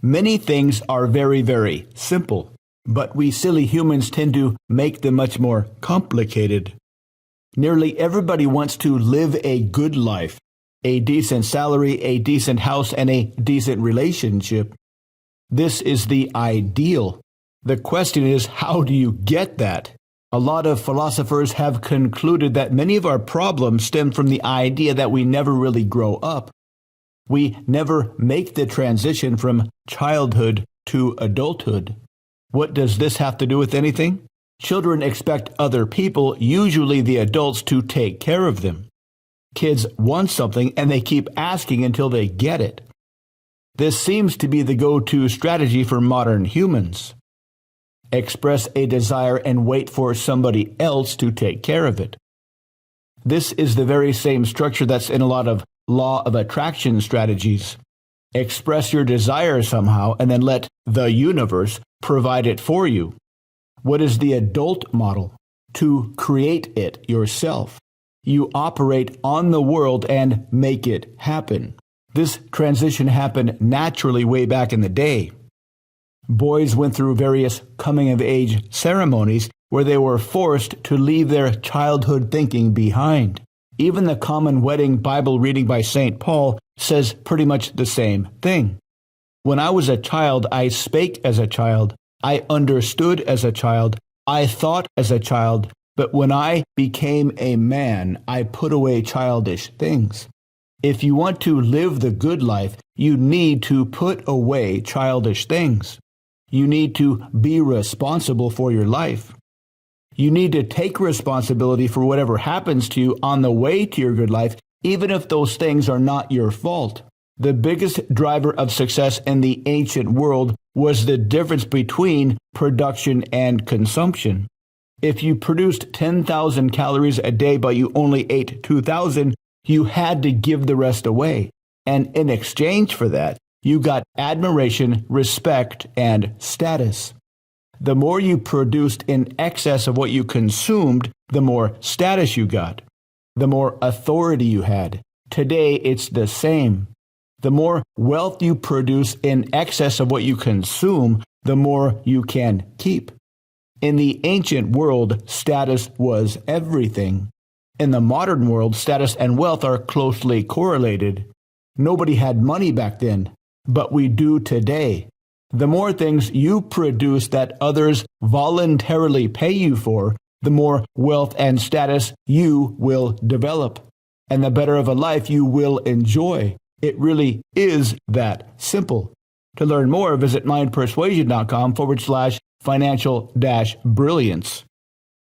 Many things are very, very simple, but we silly humans tend to make them much more complicated. Nearly everybody wants to live a good life, a decent salary, a decent house, and a decent relationship. This is the ideal. The question is, how do you get that? A lot of philosophers have concluded that many of our problems stem from the idea that we never really grow up. We never make the transition from childhood to adulthood. What does this have to do with anything? Children expect other people, usually the adults, to take care of them. Kids want something and they keep asking until they get it. This seems to be the go-to strategy for modern humans. Express a desire and wait for somebody else to take care of it. This is the very same structure that's in a lot of law of attraction strategies. Express your desire somehow and then let the universe provide it for you. What is the adult model? To create it yourself. You operate on the world and make it happen. This transition happened naturally way back in the day. Boys went through various coming-of-age ceremonies where they were forced to leave their childhood thinking behind. Even the common wedding Bible reading by St. Paul says pretty much the same thing. When I was a child, I spake as a child, I understood as a child, I thought as a child, but when I became a man, I put away childish things. If you want to live the good life, you need to put away childish things. You need to be responsible for your life. You need to take responsibility for whatever happens to you on the way to your good life, even if those things are not your fault. The biggest driver of success in the ancient world was the difference between production and consumption. If you produced 10,000 calories a day but you only ate 2,000, you had to give the rest away. And in exchange for that, you got admiration, respect, and status. The more you produced in excess of what you consumed, the more status you got, the more authority you had. Today, it's the same. The more wealth you produce in excess of what you consume, the more you can keep. In the ancient world, status was everything. In the modern world, status and wealth are closely correlated. Nobody had money back then, but we do today. The more things you produce that others voluntarily pay you for, the more wealth and status you will develop, and the better of a life you will enjoy. It really is that simple. To learn more, visit mindpersuasion.com/financial-brilliance.